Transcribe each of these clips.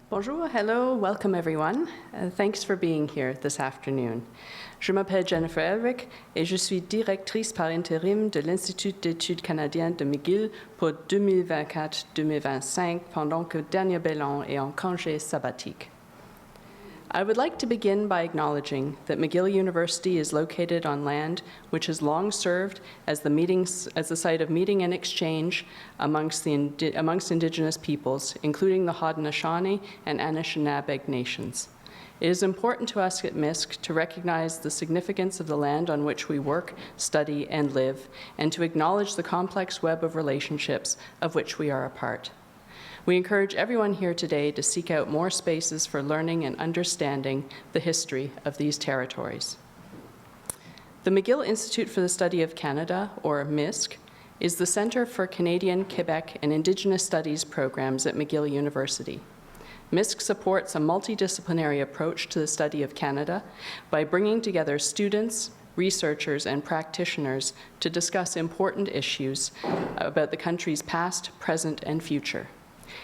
Bonjour, hello, welcome everyone. Thanks for being here this afternoon. Je m'appelle Jennifer Elric et je suis directrice par intérim de l'Institut d'études canadiennes de McGill pour 2024-2025 pendant que Daniel Bellon est en congé sabbatique. I would like to begin by acknowledging that McGill University is located on land which has long served as the site of meeting and exchange amongst Indigenous peoples, including the Haudenosaunee and Anishinaabe nations. It is important to us at MISC to recognize the significance of the land on which we work, study, and live, and to acknowledge the complex web of relationships of which we are a part. We encourage everyone here today to seek out more spaces for learning and understanding the history of these territories. The McGill Institute for the Study of Canada, or MISC, is the Centre for Canadian, Quebec, and Indigenous Studies programs at McGill University. MISC supports a multidisciplinary approach to the study of Canada by bringing together students, researchers, and practitioners to discuss important issues about the country's past, present, and future.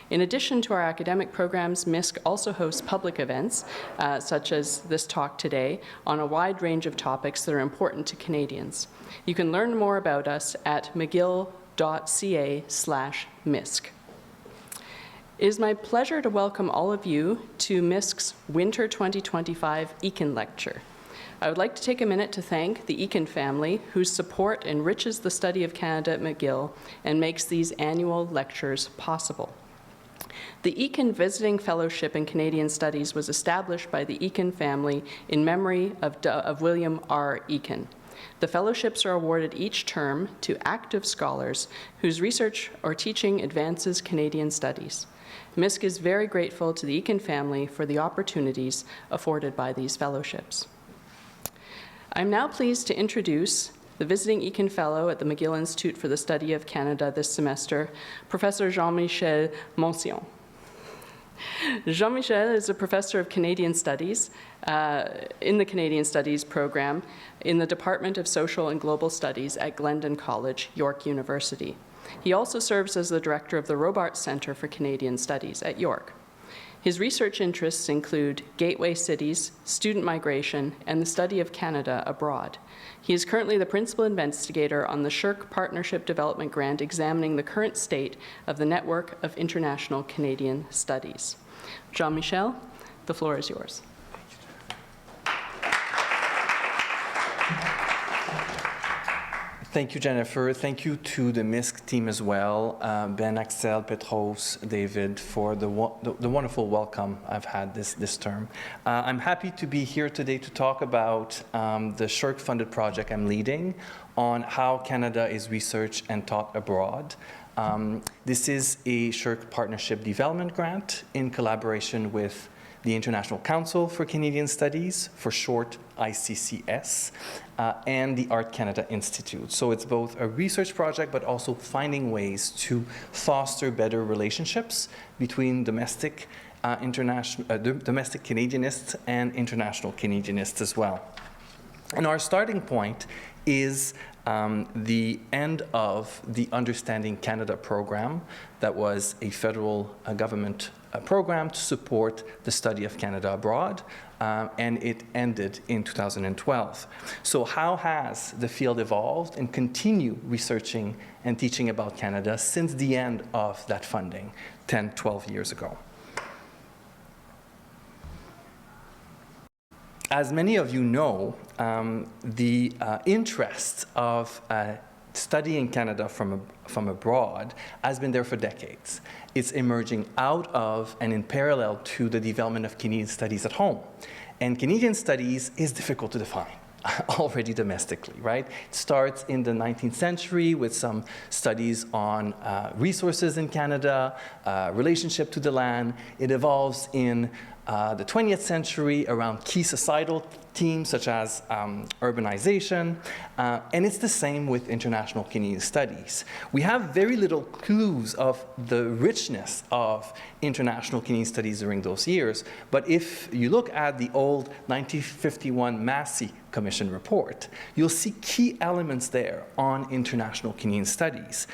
In addition to our academic programs, MISC also hosts public events, such as this talk today, on a wide range of topics that are important to Canadians. You can learn more about us at mcgill.ca/MISC. It is my pleasure to welcome all of you to MISC's Winter 2025 Eakin Lecture. I would like to take a minute to thank the Eakin family, whose support enriches the study of Canada at McGill and makes these annual lectures possible. The Eakin Visiting Fellowship in Canadian Studies was established by the Eakin family in memory of William R. Eakin. The fellowships are awarded each term to active scholars whose research or teaching advances Canadian studies. MISC is very grateful to the Eakin family for the opportunities afforded by these fellowships. I'm now pleased to introduce the visiting Eakin Fellow at the McGill Institute for the Study of Canada this semester, Professor Jean-Michel Monsion. Jean-Michel is a professor of Canadian Studies in the Canadian Studies program in the Department of Social and Global Studies at Glendon College, York University. He also serves as the director of the Robarts Centre for Canadian Studies at York. His research interests include gateway cities, student migration, and the study of Canada abroad. He is currently the principal investigator on the SSHRC Partnership Development Grant examining the current state of the network of international Canadian studies. Jean-Michel, the floor is yours. Thank you, Jennifer. Thank you to the MISC team as well, Ben, Axel, Petros, David, for the wonderful welcome I've had this term. I'm happy to be here today to talk about the SSHRC-funded project I'm leading on how Canada is researched and taught abroad. This is a SSHRC Partnership Development Grant in collaboration with the International Council for Canadian Studies, for short ICCS, and the Art Canada Institute. So it's both a research project, but also finding ways to foster better relationships between domestic Canadianists and international Canadianists as well. And our starting point is the end of the Understanding Canada program that was a federal government program to support the study of Canada abroad, and it ended in 2012. So how has the field evolved and continue researching and teaching about Canada since the end of that funding 10, 12 years ago? As many of you know, the interest of studying Canada from abroad has been there for decades. It's emerging out of and in parallel to the development of Canadian studies at home. And Canadian studies is difficult to define already domestically, right? It starts in the 19th century with some studies on resources in Canada, relationship to the land. It evolves in the 20th century around key societal themes such as urbanization, and it's the same with international Canadian studies. We have very little clues of the richness of international Canadian studies during those years, but if you look at the old 1951 Massey Commission report, you'll see key elements there on international Canadian studies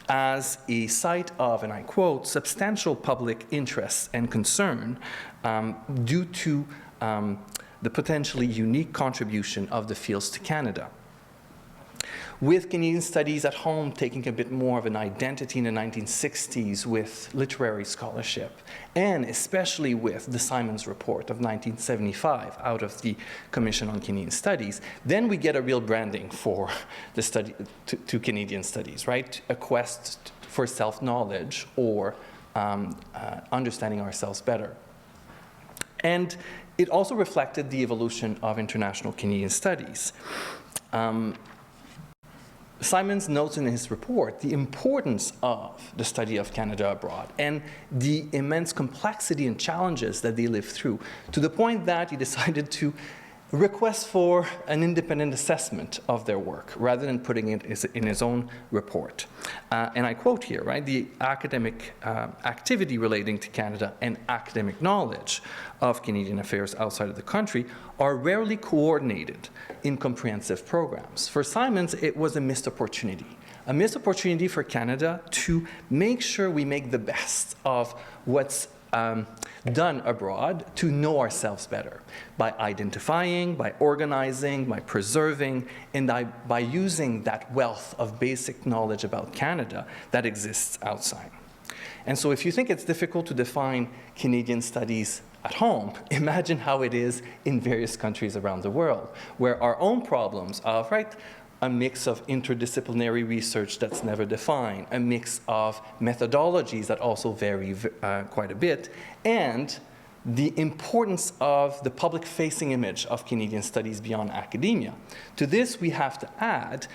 as a site of, and I quote, substantial public interest and concern due to the potentially unique contribution of the fields to Canada. With Canadian studies at home taking a bit more of an identity in the 1960s with literary scholarship, and especially with the Simons Report of 1975 out of the Commission on Canadian Studies, then we get a real branding for the study to Canadian studies, right? A quest for self-knowledge or understanding ourselves better. And it also reflected the evolution of international Canadian studies. Simons notes in his report the importance of the study of Canada abroad and the immense complexity and challenges that they lived through, to the point that he decided to request for an independent assessment of their work rather than putting it in his own report. And I quote here, right, the academic activity relating to Canada and academic knowledge of Canadian affairs outside of the country are rarely coordinated in comprehensive programs. For Simons, it was a missed opportunity for Canada to make sure we make the best of what's done abroad to know ourselves better by identifying, by organizing, by preserving, and by using that wealth of basic knowledge about Canada that exists outside. And so if you think it's difficult to define Canadian studies at home, imagine how it is in various countries around the world, where our own problems of, right, a mix of interdisciplinary research that's never defined, a mix of methodologies that also vary quite a bit, and the importance of the public-facing image of Canadian studies beyond academia. To this, we have to add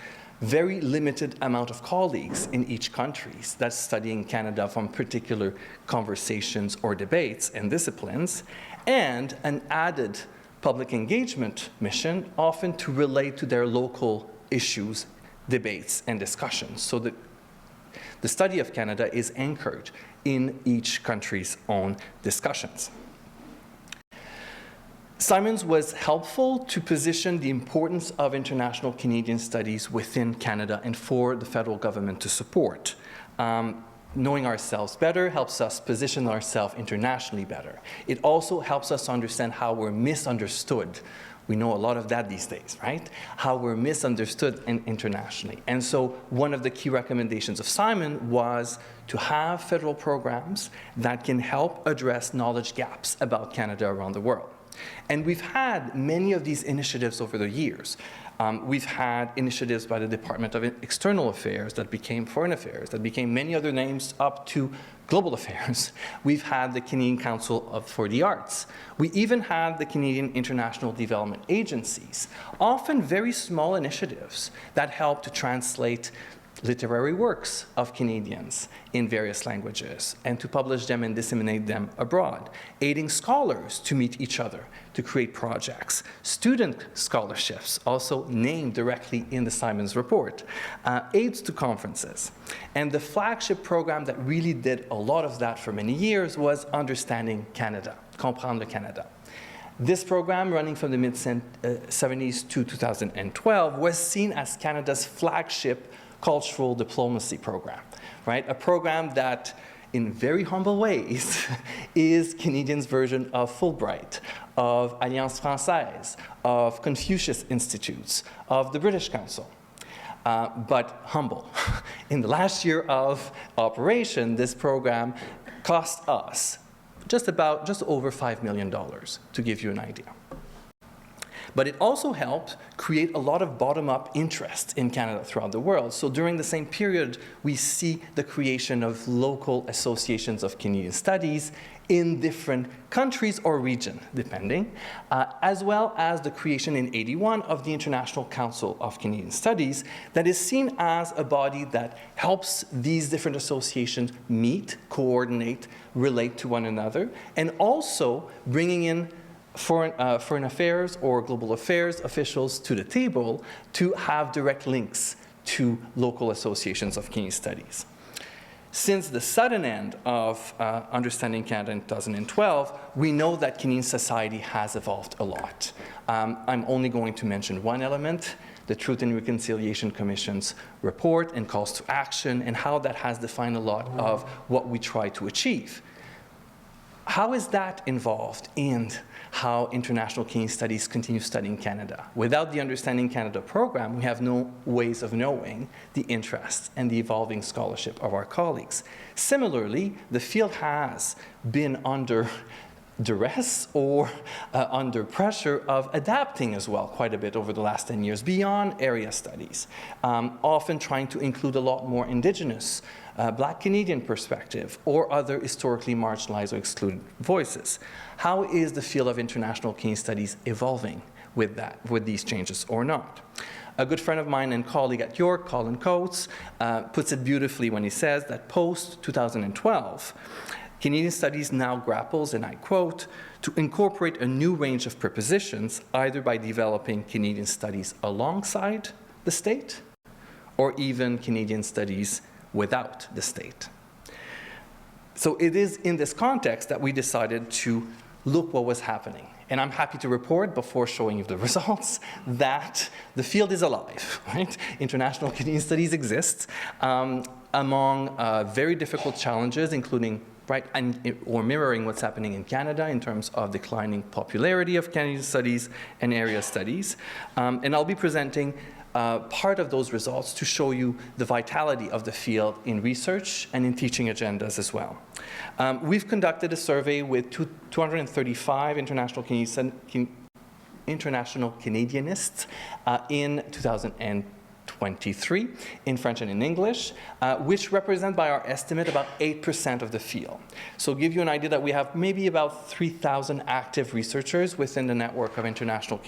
very limited amount of colleagues in each country that's studying Canada from particular conversations or debates and disciplines, and an added public engagement mission, often to relate to their local issues, debates, and discussions. So the study of Canada is anchored in each country's own discussions. Simons was helpful to position the importance of international Canadian studies within Canada and for the federal government to support. Knowing ourselves better helps us position ourselves internationally better. It also helps us understand how we're misunderstood. We know a lot of that these days, right? How we're misunderstood internationally. And so one of the key recommendations of Simon was to have federal programs that can help address knowledge gaps about Canada around the world. And we've had many of these initiatives over the years. We've had initiatives by the Department of External Affairs that became Foreign Affairs, that became many other names up to Global Affairs. We've had the Canadian Council for the Arts. We even had the Canadian International Development Agencies, often very small initiatives that help to translate literary works of Canadians in various languages and to publish them and disseminate them abroad, aiding scholars to meet each other, to create projects, student scholarships, also named directly in the Simons report, aids to conferences. And the flagship program that really did a lot of that for many years was Understanding Canada, Comprendre le Canada. This program, running from the mid-70s to 2012, was seen as Canada's flagship cultural diplomacy program, right? A program that, in very humble ways, is Canadians' version of Fulbright, of Alliance Française, of Confucius Institutes, of the British Council, but humble. In the last year of operation, this program cost us just over $5 million, to give you an idea. But it also helped create a lot of bottom-up interest in Canada throughout the world. So during the same period, we see the creation of local associations of Canadian studies in different countries or region, depending, as well as the creation in '81 of the International Council of Canadian Studies that is seen as a body that helps these different associations meet, coordinate, relate to one another, and also bringing in foreign affairs or global affairs officials to the table to have direct links to local associations of Canadian studies. Since the sudden end of Understanding Canada in 2012, we know that Canadian society has evolved a lot. I'm only going to mention one element, the Truth and Reconciliation Commission's report and calls to action, and how that has defined a lot of what we try to achieve. How is that involved in how international Canadian studies continue studying Canada? Without the Understanding Canada program, we have no ways of knowing the interest and the evolving scholarship of our colleagues. Similarly, the field has been under duress or under pressure of adapting as well quite a bit over the last 10 years beyond area studies, often trying to include a lot more Indigenous, Black Canadian perspective, or other historically marginalized or excluded voices. How is the field of international Canadian studies evolving with these changes or not? A good friend of mine and colleague at York, Colin Coates, puts it beautifully when he says that post-2012, Canadian studies now grapples, and I quote, to incorporate a new range of prepositions, either by developing Canadian studies alongside the state, or even Canadian studies without the state. So it is in this context that we decided to look what was happening. And I'm happy to report, before showing you the results, that the field is alive, right? International Canadian studies exists among very difficult challenges, including or mirroring what's happening in Canada in terms of declining popularity of Canadian studies and area studies. And I'll be presenting part of those results to show you the vitality of the field in research and in teaching agendas as well. We've conducted a survey with 235 international Canadianists in 2023 in French and in English, which represent, by our estimate, about 8% of the field. So give you an idea that we have maybe about 3,000 active researchers within the network of International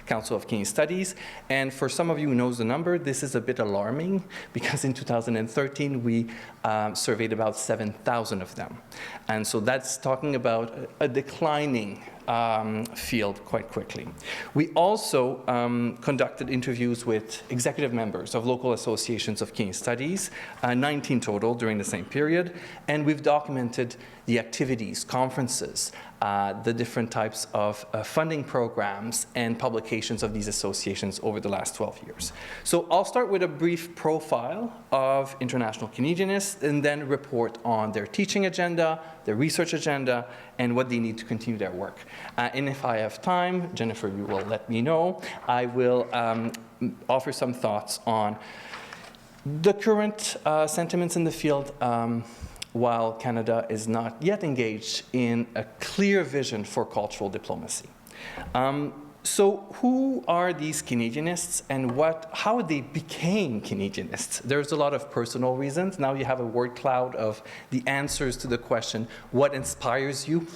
Council of Canadian Studies. And for some of you who knows the number, this is a bit alarming, because in 2013 we surveyed about 7,000 of them. And so that's talking about a declining field quite quickly. We also conducted interviews with executive members of local associations of Canadian studies, 19 total during the same period, and we've documented the activities, conferences, the different types of funding programs and publications of these associations over the last 12 years. So I'll start with a brief profile of international Canadianists and then report on their teaching agenda, their research agenda, and what they need to continue their work. And if I have time, Jennifer, you will let me know, I will offer some thoughts on the current sentiments in the field while Canada is not yet engaged in a clear vision for cultural diplomacy. So who are these Canadianists and how they became Canadianists? There's a lot of personal reasons. Now you have a word cloud of the answers to the question, what inspires you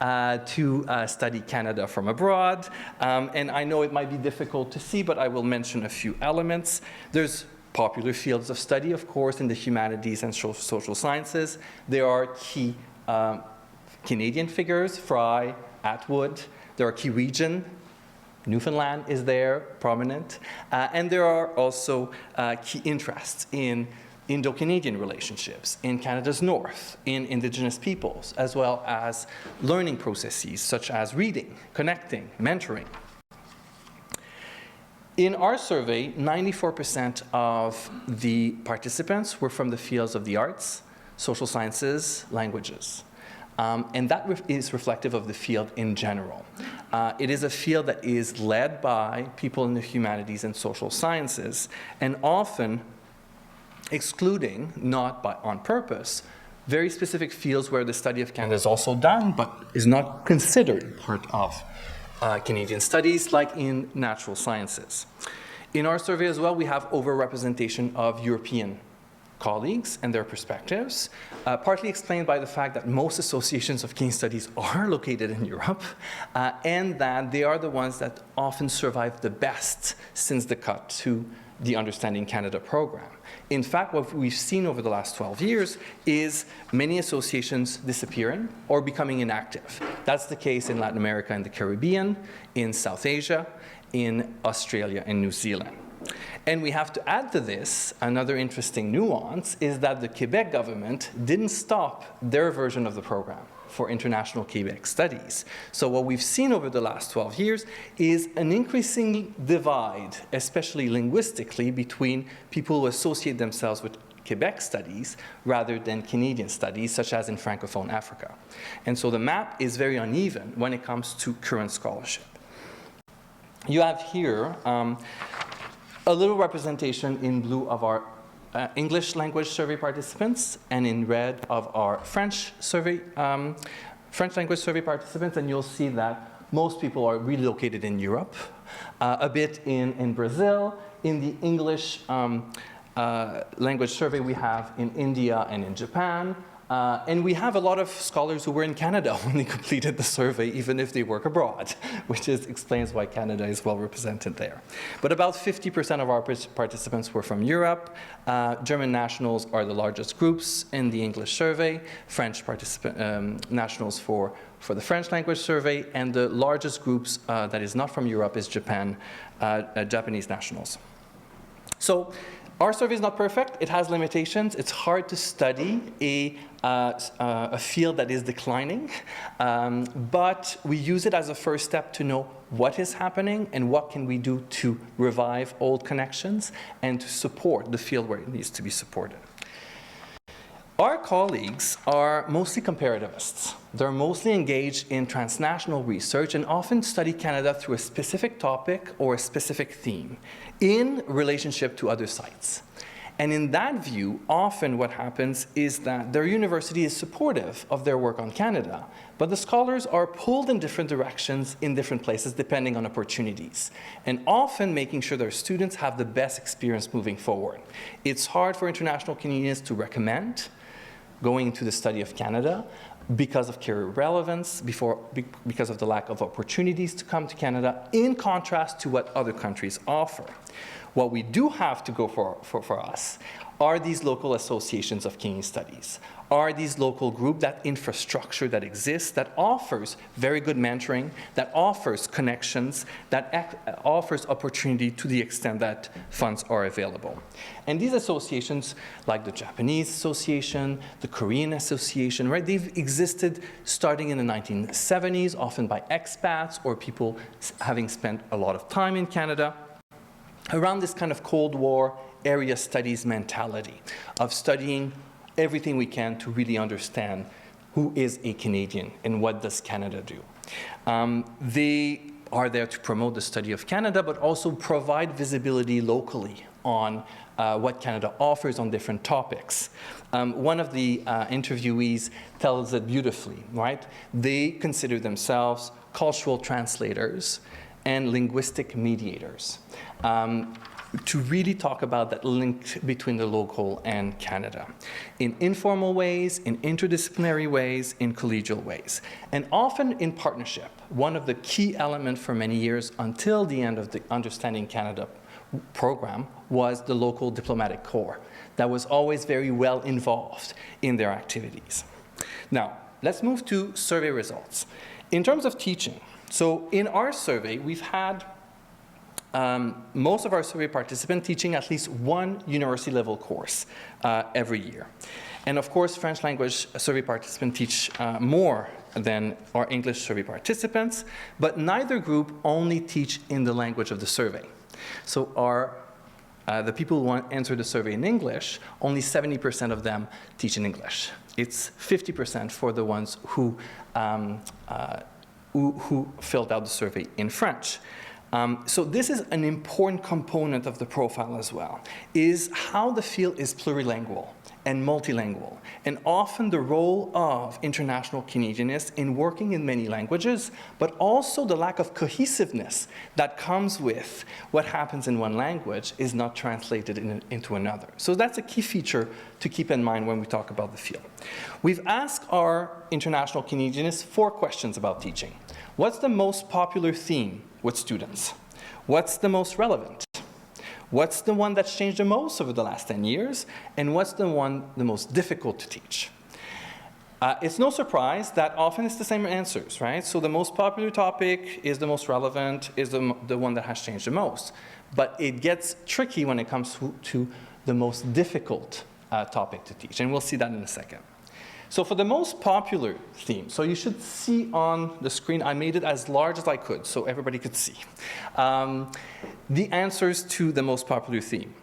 to study Canada from abroad? And I know it might be difficult to see, but I will mention a few elements. There's popular fields of study, of course, in the humanities and social sciences. There are key Canadian figures, Fry, Atwood. There are key region. Newfoundland is there, prominent. And there are also key interests in Indo-Canadian relationships, in Canada's north, in Indigenous peoples, as well as learning processes such as reading, connecting, mentoring. In our survey, 94% of the participants were from the fields of the arts, social sciences, languages. And that is reflective of the field in general. It is a field that is led by people in the humanities and social sciences, and often excluding, not on purpose, very specific fields where the study of Canada is also done, but is not considered part of Canadian studies, like in natural sciences. In our survey as well, we have overrepresentation of European colleagues and their perspectives, partly explained by the fact that most associations of Canadian studies are located in Europe, and that they are the ones that often survive the best since the cut to the Understanding Canada program. In fact, what we've seen over the last 12 years is many associations disappearing or becoming inactive. That's the case in Latin America and the Caribbean, in South Asia, in Australia and New Zealand. And we have to add to this, another interesting nuance is that the Quebec government didn't stop their version of the program for international Quebec studies. So what we've seen over the last 12 years is an increasing divide, especially linguistically, between people who associate themselves with Quebec studies rather than Canadian studies, such as in Francophone Africa. And so the map is very uneven when it comes to current scholarship. You have here a little representation in blue of our English language survey participants and in red of our French language survey participants, and you'll see that most people are really located in Europe, a bit in Brazil. In the English language survey we have in India and in Japan. And we have a lot of scholars who were in Canada when they completed the survey, even if they work abroad, which explains why Canada is well represented there. But about 50% of our participants were from Europe. German nationals are the largest groups in the English survey, French nationals for the French language survey, and the largest groups that is not from Europe is Japan, Japanese nationals. So our survey is not perfect. It has limitations. It's hard to study a field that is declining, but we use it as a first step to know what is happening and what can we do to revive old connections and to support the field where it needs to be supported. Our colleagues are mostly comparativists. They're mostly engaged in transnational research and often study Canada through a specific topic or a specific theme in relationship to other sites. And in that view, often what happens is that their university is supportive of their work on Canada, but the scholars are pulled in different directions in different places depending on opportunities, and often making sure their students have the best experience moving forward. It's hard for international Canadianists to recommend going to the study of Canada because of career relevance, because of the lack of opportunities to come to Canada, in contrast to what other countries offer. What we do have to go for us are these local associations of Canadian studies, are these local groups, that infrastructure that exists, that offers very good mentoring, that offers connections, that offers opportunity to the extent that funds are available. And these associations, like the Japanese Association, the Korean Association, right, they've existed starting in the 1970s, often by expats or people having spent a lot of time in Canada, around this kind of Cold War area studies mentality of studying everything we can to really understand who is a Canadian and what does Canada do. They are there to promote the study of Canada, but also provide visibility locally on what Canada offers on different topics. One of the interviewees tells it beautifully, right? They consider themselves cultural translators and linguistic mediators. To really talk about that link between the local and Canada in informal ways, in interdisciplinary ways, in collegial ways, and often in partnership. One of the key elements for many years until the end of the Understanding Canada program was the local diplomatic corps that was always very well involved in their activities. Now, let's move to survey results. In terms of teaching, so in our survey, we've had most of our survey participants teaching at least one university-level course every year. And of course, French language survey participants teach more than our English survey participants, but neither group only teach in the language of the survey. So the people who answer the survey in English, only 70% of them teach in English. It's 50% for the ones who filled out the survey in French. So this is an important component of the profile as well, is how the field is plurilingual and multilingual, and often the role of international Canadianists in working in many languages, but also the lack of cohesiveness that comes with what happens in one language is not translated into another. So that's a key feature to keep in mind when we talk about the field. We've asked our international Canadianists 4 questions about teaching. What's the most popular theme with students? What's the most relevant? What's the one that's changed the most over the last 10 years? And what's the one the most difficult to teach? It's no surprise that often it's the same answers, right? So the most popular topic is the most relevant, is the one that has changed the most. But it gets tricky when it comes to the most difficult topic to teach, and we'll see that in a second. So for the most popular theme, so you should see on the screen, I made it as large as I could so everybody could see. The answers to the most popular theme.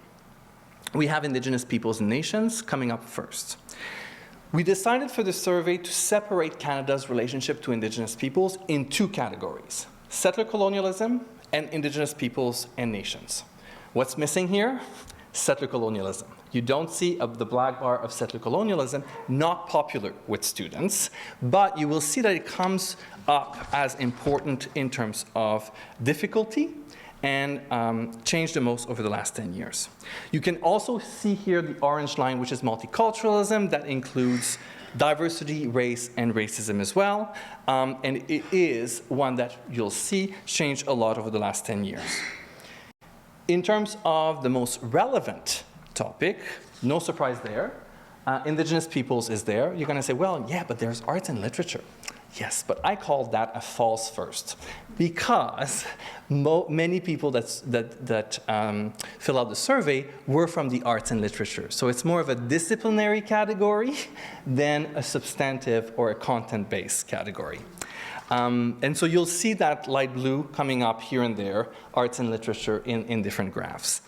We have Indigenous Peoples and Nations coming up first. We decided for the survey to separate Canada's relationship to Indigenous peoples in 2 categories: settler colonialism and Indigenous peoples and nations. What's missing here? Settler colonialism. You don't see the black bar of settler colonialism, not popular with students, but you will see that it comes up as important in terms of difficulty and changed the most over the last 10 years. You can also see here the orange line, which is multiculturalism. That includes diversity, race, and racism as well. And it is one that you'll see changed a lot over the last 10 years. In terms of the most relevant topic, no surprise there. Indigenous peoples is there. You're going to say, well, yeah, but there's arts and literature. Yes, but I call that a false first, because many people that fill out the survey were from the arts and literature. So it's more of a disciplinary category than a substantive or a content-based category. And so you'll see that light blue coming up here and there, arts and literature in different graphs.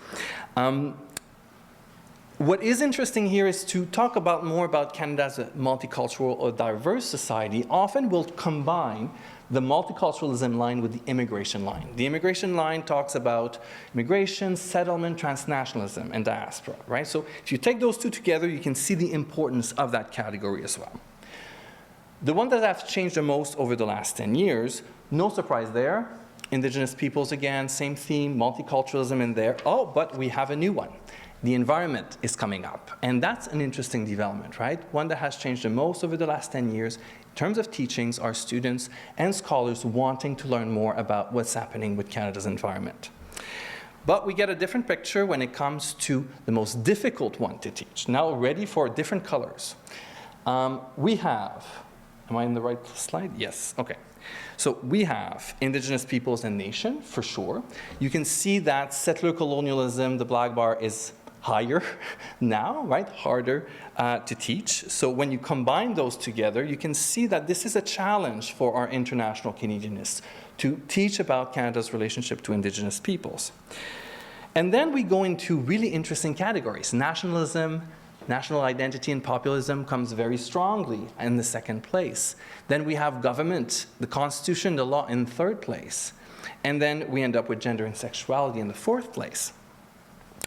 What is interesting here is to talk more about Canada as a multicultural or diverse society. Often we'll combine the multiculturalism line with the immigration line. The immigration line talks about immigration, settlement, transnationalism, and diaspora, right? So if you take those 2 together, you can see the importance of that category as well. The one that has changed the most over the last 10 years, no surprise there, Indigenous peoples again, same theme, multiculturalism in there. Oh, but we have a new one. The environment is coming up, and that's an interesting development, right? One that has changed the most over the last 10 years. In terms of teachings, are students and scholars wanting to learn more about what's happening with Canada's environment. But we get a different picture when it comes to the most difficult one to teach. Now ready for different colors. We have, am I in the right slide? Yes, okay. So we have Indigenous peoples and nation, for sure. You can see that settler colonialism, the black bar, is higher now, right? Harder to teach. So when you combine those together, you can see that this is a challenge for our international Canadianists to teach about Canada's relationship to Indigenous peoples. And then we go into really interesting categories. Nationalism, national identity, and populism comes very strongly in the 2nd place. Then we have government, the Constitution, the law in 3rd place. And then we end up with gender and sexuality in the 4th place.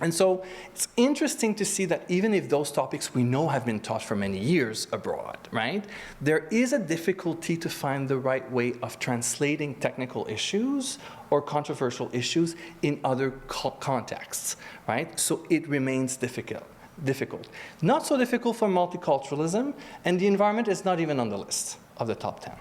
And so it's interesting to see that even if those topics we know have been taught for many years abroad, right, there is a difficulty to find the right way of translating technical issues or controversial issues in other contexts, right? So it remains difficult. Not so difficult for multiculturalism, and the environment is not even on the list of the top 10.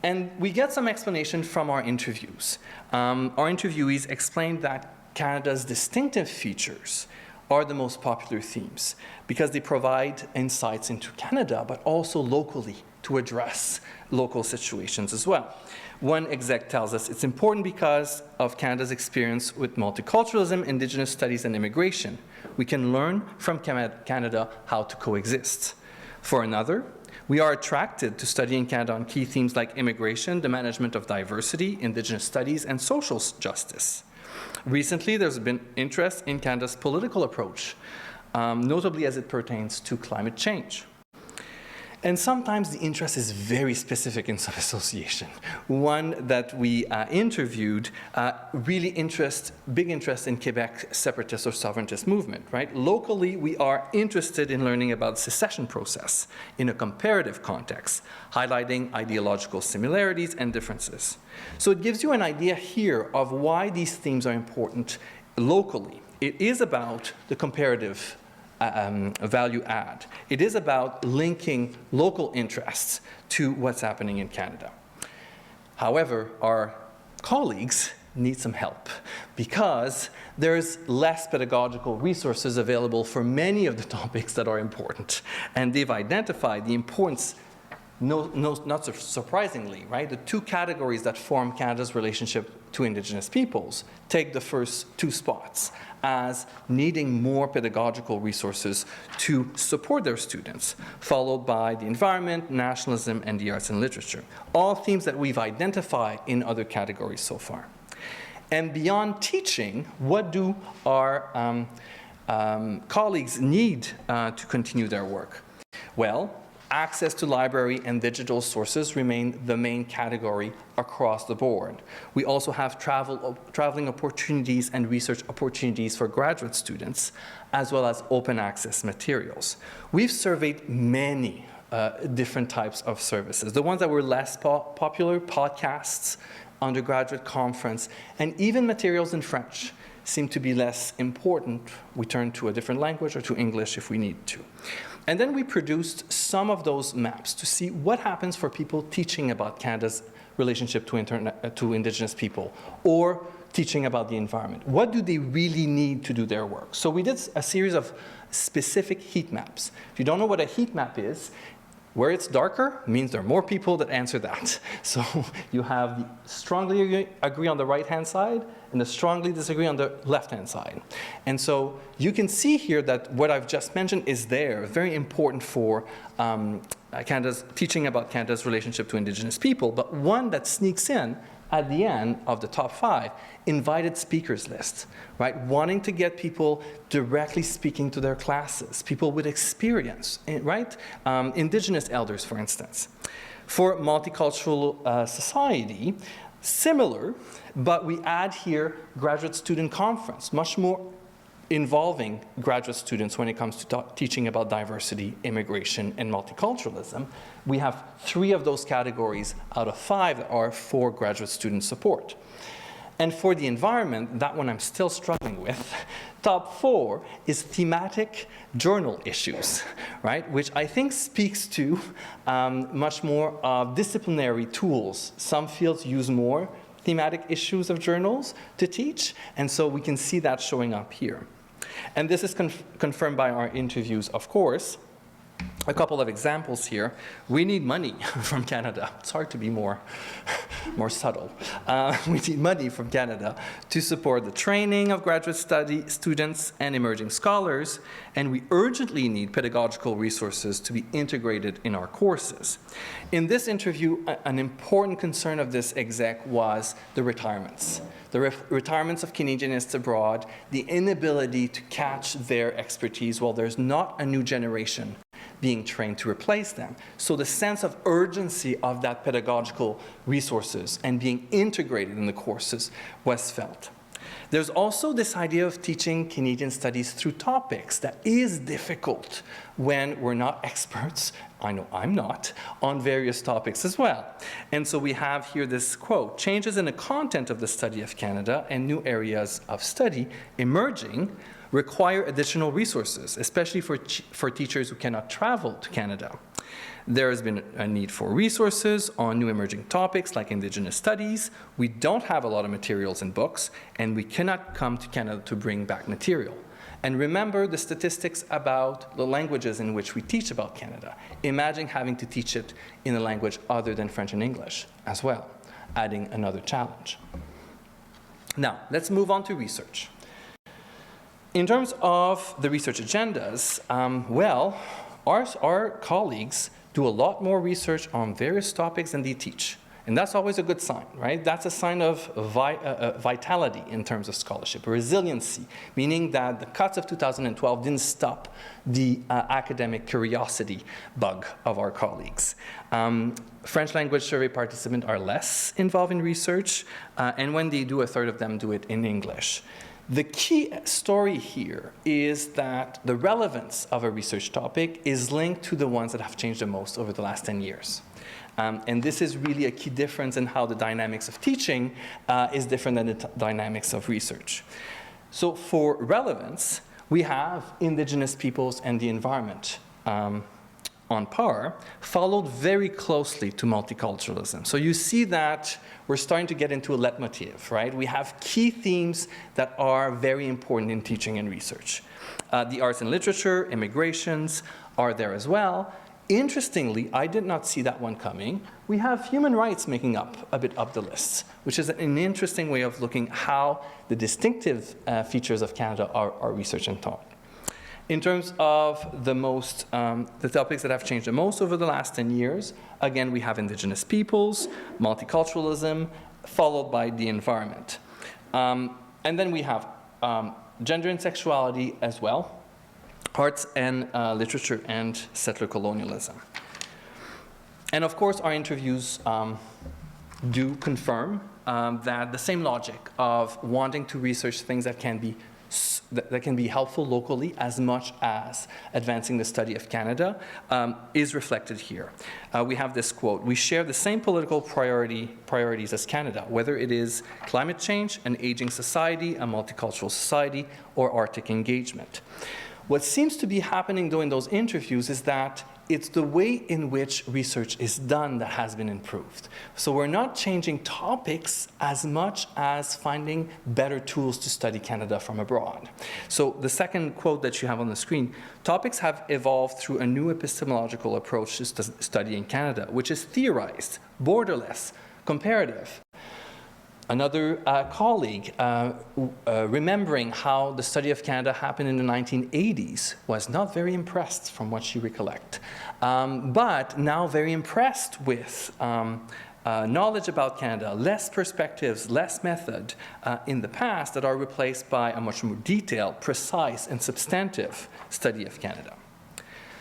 And we get some explanation from our interviews. Our interviewees explained that Canada's distinctive features are the most popular themes because they provide insights into Canada, but also locally to address local situations as well. One exec tells us it's important because of Canada's experience with multiculturalism, Indigenous studies, and immigration. We can learn from Canada how to coexist. For another, we are attracted to studying Canada on key themes like immigration, the management of diversity, Indigenous studies, and social justice. Recently, there's been interest in Canada's political approach, notably as it pertains to climate change. And sometimes the interest is very specific in some association. One that we interviewed really big interest in Quebec separatist or sovereigntist movement, right? Locally, we are interested in learning about the secession process in a comparative context, highlighting ideological similarities and differences. So it gives you an idea here of why these themes are important locally. It is about the comparative value add. It is about linking local interests to what's happening in Canada. However, our colleagues need some help because there's less pedagogical resources available for many of the topics that are important. And they've identified the importance, not surprisingly, right? The two categories that form Canada's relationship to Indigenous peoples take the first two spots as needing more pedagogical resources to support their students, followed by the environment, nationalism, and the arts and literature. All themes that we've identified in other categories so far. And beyond teaching, what do our colleagues need to continue their work? Well, access to library and digital sources remain the main category across the board. We also have traveling opportunities and research opportunities for graduate students, as well as open access materials. We've surveyed many different types of services. The ones that were less popular, podcasts, undergraduate conference, and even materials in French seem to be less important. We turn to a different language or to English if we need to. And then we produced some of those maps to see what happens for people teaching about Canada's relationship to Indigenous people or teaching about the environment. What do they really need to do their work? So we did a series of specific heat maps. If you don't know what a heat map is, where it's darker means there are more people that answer that. So you have the strongly agree on the right-hand side and the strongly disagree on the left-hand side. And so you can see here that what I've just mentioned is there, very important for Canada's teaching about Canada's relationship to Indigenous people, but one that sneaks in at the end of the top 5, invited speakers list, right? Wanting to get people directly speaking to their classes, people with experience, right? Indigenous elders, for instance. For multicultural society, similar, but we add here graduate student conference, much more involving graduate students when it comes to teaching about diversity, immigration, and multiculturalism. We have 3 of those categories out of 5 that are for graduate student support. And for the environment, that one I'm still struggling with. Top 4 is thematic journal issues, right? Which I think speaks to much more of disciplinary tools. Some fields use more thematic issues of journals to teach, and so we can see that showing up here. And this is confirmed by our interviews, of course. A couple of examples here. We need money from Canada. It's hard to be more subtle. We need money from Canada to support the training of graduate students and emerging scholars, and we urgently need pedagogical resources to be integrated in our courses. In this interview, an important concern of this exec was the retirements. The retirements of Canadianists abroad, the inability to catch their expertise while there's not a new generation being trained to replace them. So the sense of urgency of that pedagogical resources and being integrated in the courses was felt. There's also this idea of teaching Canadian studies through topics that is difficult when we're not experts, I know I'm not, on various topics as well. And so we have here this quote, changes in the content of the study of Canada and new areas of study emerging require additional resources, especially for teachers who cannot travel to Canada. There has been a need for resources on new emerging topics like Indigenous studies. We don't have a lot of materials and books, and we cannot come to Canada to bring back material. And remember the statistics about the languages in which we teach about Canada. Imagine having to teach it in a language other than French and English as well, adding another challenge. Now, let's move on to research. In terms of the research agendas, our colleagues do a lot more research on various topics than they teach. And that's always a good sign, right? That's a sign of vitality in terms of scholarship, resiliency, meaning that the cuts of 2012 didn't stop the academic curiosity bug of our colleagues. French language survey participants are less involved in research, and when they do, a third of them do it in English. The key story here is that the relevance of a research topic is linked to the ones that have changed the most over the last 10 years. And this is really a key difference in how the dynamics of teaching is different than the dynamics of research. So for relevance, we have Indigenous peoples and the environment on par, followed very closely to multiculturalism. So you see that we're starting to get into a leitmotif, right? We have key themes that are very important in teaching and research. The arts and literature, immigrations are there as well. Interestingly, I did not see that one coming. We have human rights making up a bit of the list, which is an interesting way of looking how the distinctive features of Canada are researched and taught. In terms of the topics that have changed the most over the last 10 years, again, we have Indigenous peoples, multiculturalism, followed by the environment. And then we have gender and sexuality as well, arts and literature and settler colonialism. And of course, our interviews do confirm that the same logic of wanting to research things that can be helpful locally as much as advancing the study of Canada is reflected here. We have this quote: "We share the same political priorities as Canada, whether it is climate change, an aging society, a multicultural society, or Arctic engagement." What seems to be happening during those interviews is that it's the way in which research is done that has been improved. So we're not changing topics as much as finding better tools to study Canada from abroad. So the second quote that you have on the screen: "Topics have evolved through a new epistemological approach to studying Canada, which is theorized, borderless, comparative." Another colleague, remembering how the study of Canada happened in the 1980s, was not very impressed from what she recollects, but now very impressed with knowledge about Canada, less perspectives, less method in the past that are replaced by a much more detailed, precise, and substantive study of Canada.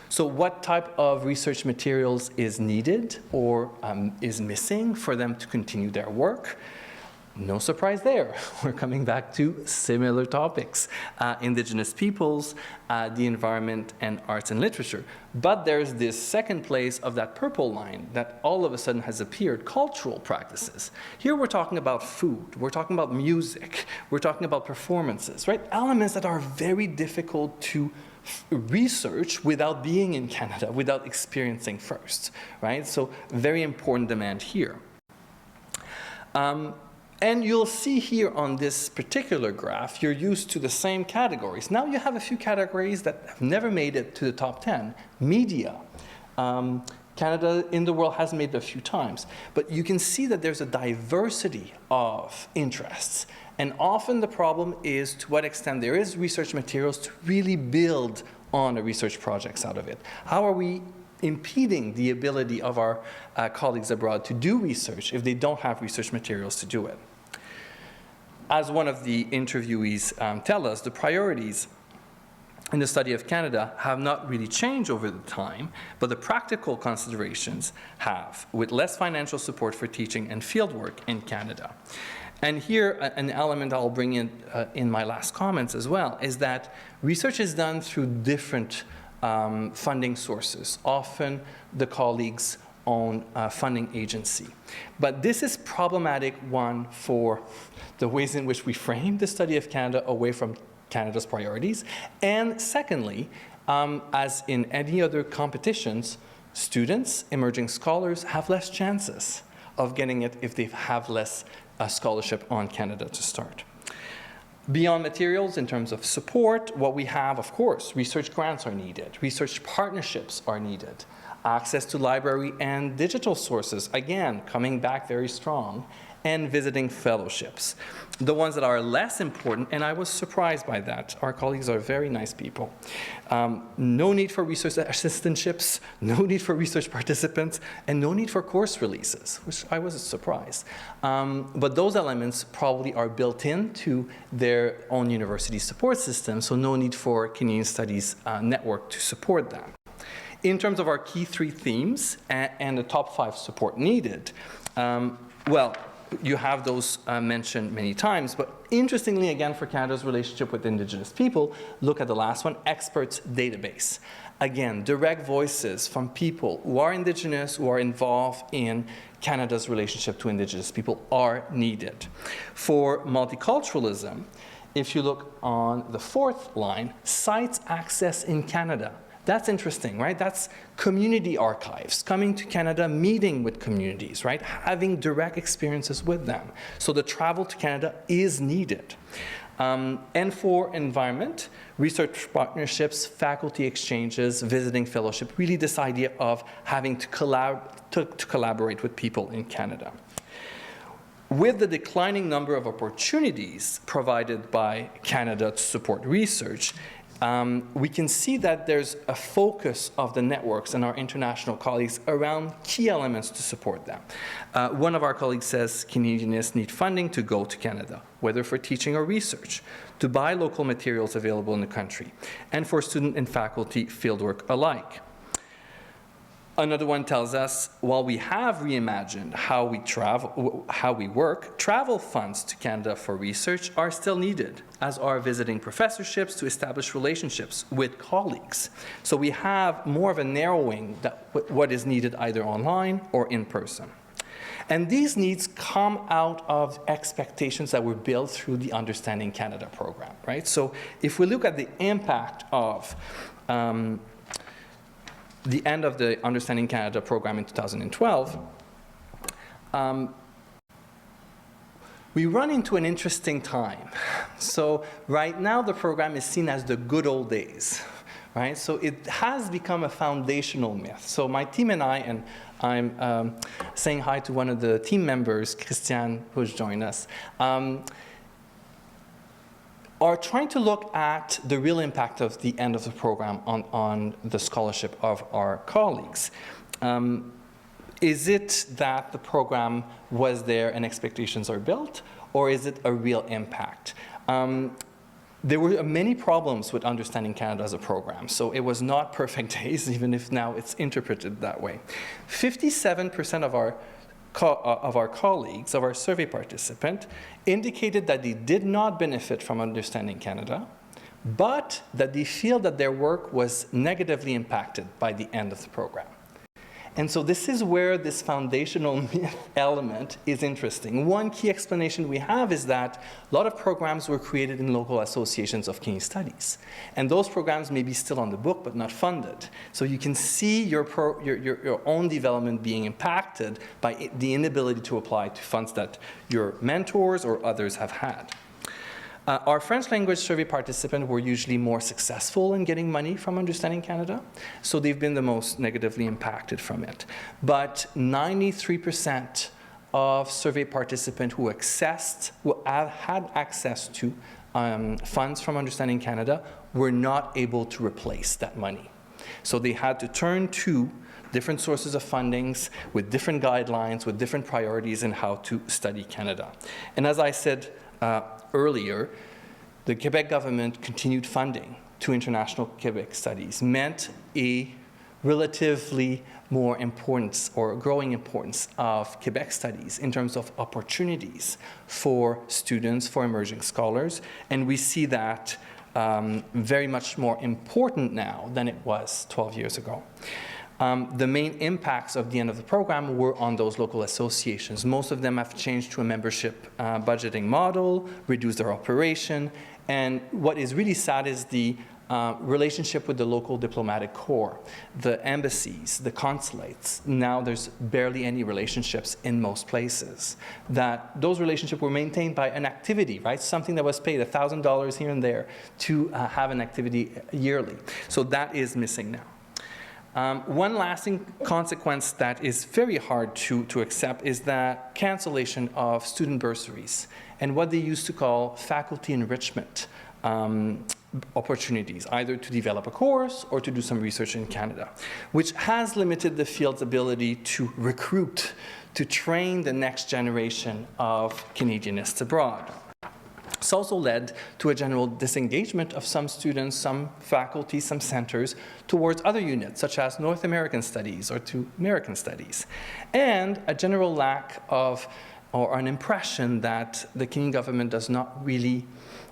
So what type of research materials is needed or is missing for them to continue their work? No surprise there. We're coming back to similar topics: Indigenous peoples, the environment, and arts and literature. But there's this second place of that purple line that all of a sudden has appeared: cultural practices. Here we're talking about food, we're talking about music, we're talking about performances, right? Elements that are very difficult to research without being in Canada, without experiencing first, right? So very important demand here. And you'll see here on this particular graph, you're used to the same categories. Now you have a few categories that have never made it to the top 10. Media. Canada in the world has made it a few times. But you can see that there's a diversity of interests. And often the problem is to what extent there is research materials to really build on the research projects out of it. How are we impeding the ability of our colleagues abroad to do research if they don't have research materials to do it? As one of the interviewees tell us, the priorities in the study of Canada have not really changed over the time, but the practical considerations have, with less financial support for teaching and fieldwork in Canada. And here, an element I'll bring in my last comments as well, is that research is done through different funding sources, often the colleagues' own funding agency. But this is problematic, one, for the ways in which we frame the study of Canada away from Canada's priorities, and secondly, as in any other competitions, students, emerging scholars have less chances of getting it if they have less scholarship on Canada to start. Beyond materials, in terms of support, what we have, of course, research grants are needed, research partnerships are needed. access to library and digital sources, again, coming back very strong, and visiting fellowships. The ones that are less important, and I was surprised by that, our colleagues are very nice people. No need for research assistantships, no need for research participants, and no need for course releases, which I was surprised. But those elements probably are built into their own university support system, so no need for Canadian Studies network to support that. In terms of our key 3 themes and the top 5 support needed, well, you have those mentioned many times, but interestingly, again, for Canada's relationship with Indigenous people, look at the last one, experts database. Again, direct voices from people who are Indigenous, who are involved in Canada's relationship to Indigenous people are needed. For multiculturalism, if you look on the 4th line, sites access in Canada. That's interesting, right? That's community archives, coming to Canada, meeting with communities, right? Having direct experiences with them. So the travel to Canada is needed. And for environment, research partnerships, faculty exchanges, visiting fellowship, really this idea of having to collaborate with people in Canada. With the declining number of opportunities provided by Canada to support research, we can see that there's a focus of the networks and our international colleagues around key elements to support them. One of our colleagues says Canadianists need funding to go to Canada, whether for teaching or research, to buy local materials available in the country, and for student and faculty fieldwork alike. Another one tells us, while we have reimagined how we work, travel funds to Canada for research are still needed, as are visiting professorships to establish relationships with colleagues. So we have more of a narrowing that what is needed either online or in person. And these needs come out of expectations that were built through the Understanding Canada program, right? So if we look at the impact of the end of the Understanding Canada program in 2012, we run into an interesting time. So right now the program is seen as the good old days, right? So it has become a foundational myth. So my team and I, and I'm saying hi to one of the team members, Christiane, who's joined us, are trying to look at the real impact of the end of the program on the scholarship of our colleagues. Is it that the program was there and expectations are built, or is it a real impact? There were many problems with Understanding Canada as a program, so it was not perfect days, even if now it's interpreted that way. 57% of our colleagues, of our survey participants, indicated that they did not benefit from Understanding Canada, but that they feel that their work was negatively impacted by the end of the program. And so this is where this foundational myth element is interesting. One key explanation we have is that a lot of programs were created in local associations of Canadian Studies. And those programs may be still on the book, but not funded. So you can see your own development being impacted by the inability to apply to funds that your mentors or others have had. Our French language survey participants were usually more successful in getting money from Understanding Canada, so they've been the most negatively impacted from it. But 93% of survey participants who had access to funds from Understanding Canada were not able to replace that money. So they had to turn to different sources of fundings with different guidelines, with different priorities in how to study Canada. And as I said earlier, the Quebec government continued funding to international Quebec studies, meant a relatively more importance or growing importance of Quebec studies in terms of opportunities for students, for emerging scholars, and we see that very much more important now than it was 12 years ago. The main impacts of the end of the program were on those local associations. Most of them have changed to a membership budgeting model, reduced their operation, and what is really sad is the relationship with the local diplomatic corps, the embassies, the consulates. Now there's barely any relationships in most places. Those relationships were maintained by an activity, right? Something that was paid $1,000 here and there to have an activity yearly. So that is missing now. One lasting consequence that is very hard to accept is the cancellation of student bursaries and what they used to call faculty enrichment opportunities, either to develop a course or to do some research in Canada, which has limited the field's ability to recruit, to train the next generation of Canadianists abroad. It's also led to a general disengagement of some students, some faculty, some centers towards other units, such as North American Studies or to American Studies, and a general lack of, or an impression that the Canadian government does not really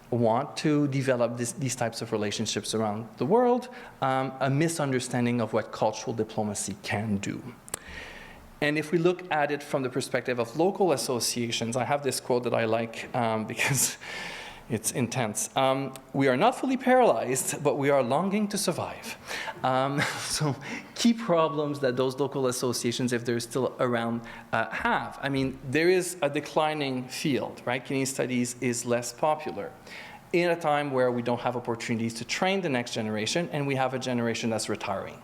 want to develop these types of relationships around the world, a misunderstanding of what cultural diplomacy can do. And if we look at it from the perspective of local associations, I have this quote that I like because it's intense. We are not fully paralyzed, but we are longing to survive. So key problems that those local associations, if they're still around, have. I mean, there is a declining field, right? Canadian studies is less popular in a time where we don't have opportunities to train the next generation, and we have a generation that's retiring.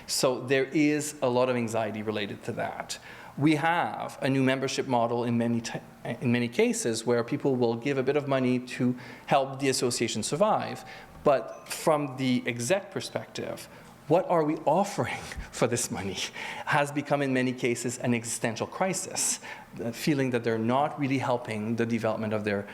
So there is a lot of anxiety related to that. We have a new membership model in many cases where people will give a bit of money to help the association survive. But from the exec perspective, what are we offering for this money has become in many cases an existential crisis, the feeling that they're not really helping the development of their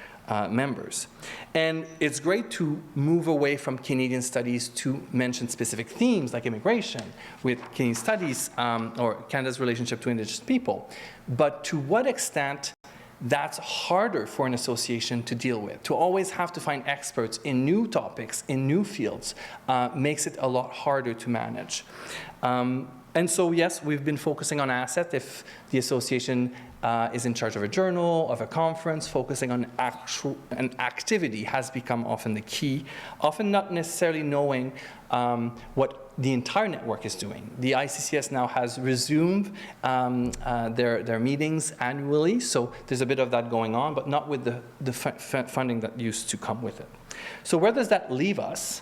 members. And it's great to move away from Canadian studies to mention specific themes like immigration with Canadian studies or Canada's relationship to Indigenous people. But to what extent that's harder for an association to deal with. To always have to find experts in new topics, in new fields, makes it a lot harder to manage. And so, yes, we've been focusing on asset. If the association is in charge of a journal, of a conference, focusing on an activity has become often the key, often not necessarily knowing what the entire network is doing. The ICCS now has resumed their meetings annually, so there's a bit of that going on, but not with the funding that used to come with it. So where does that leave us?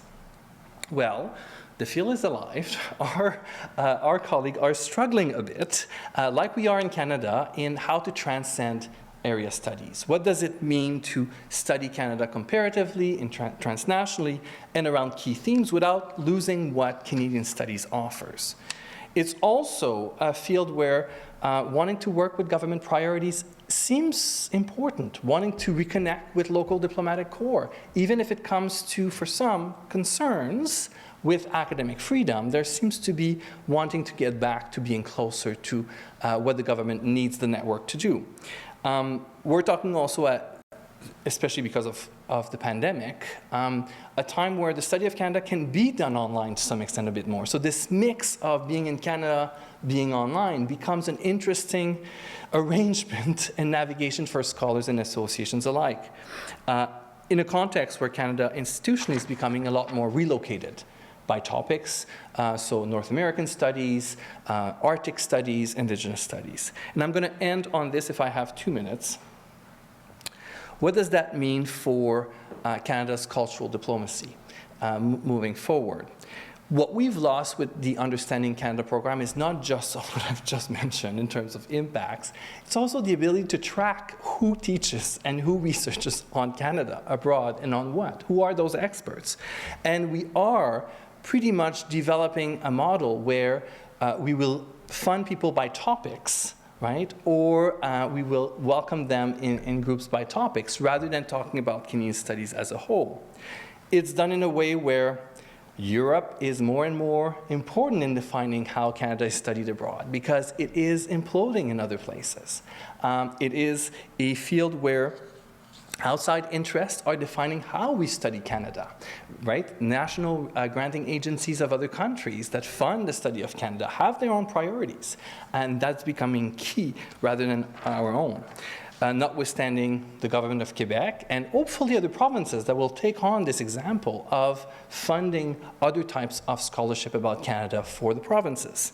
Well, the field is alive. Our colleagues are struggling a bit, like we are in Canada, in how to transcend area studies. What does it mean to study Canada comparatively, transnationally, and around key themes without losing what Canadian studies offers? It's also a field where wanting to work with government priorities seems important, wanting to reconnect with local diplomatic corps, even if it comes to, for some, concerns with academic freedom. There seems to be wanting to get back to being closer to what the government needs the network to do. We're talking also, especially because of the pandemic, a time where the study of Canada can be done online to some extent a bit more. So this mix of being in Canada, being online, becomes an interesting arrangement and navigation for scholars and associations alike. In a context where Canada institutionally is becoming a lot more relocated by topics, so North American studies, Arctic studies, Indigenous studies. And I'm going to end on this if I have 2 minutes. What does that mean for Canada's cultural diplomacy moving forward? What we've lost with the Understanding Canada program is not just what I've just mentioned in terms of impacts, it's also the ability to track who teaches and who researches on Canada abroad and on what. Who are those experts? And we are pretty much developing a model where we will fund people by topics, right? Or we will welcome them in groups by topics rather than talking about Canadian studies as a whole. It's done in a way where Europe is more and more important in defining how Canada is studied abroad because it is imploding in other places. It is a field where outside interests are defining how we study Canada, right? National granting agencies of other countries that fund the study of Canada have their own priorities, and that's becoming key rather than our own. Notwithstanding the government of Quebec and hopefully other provinces that will take on this example of funding other types of scholarship about Canada for the provinces.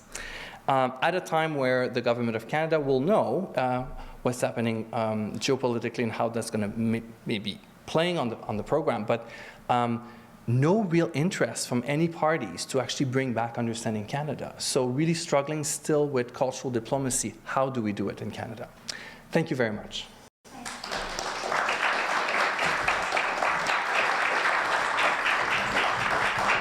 At a time where the government of Canada will know what's happening geopolitically and how that's going to maybe playing on the program, but no real interest from any parties to actually bring back Understanding Canada. So really struggling still with cultural diplomacy. How do we do it in Canada? Thank you very much.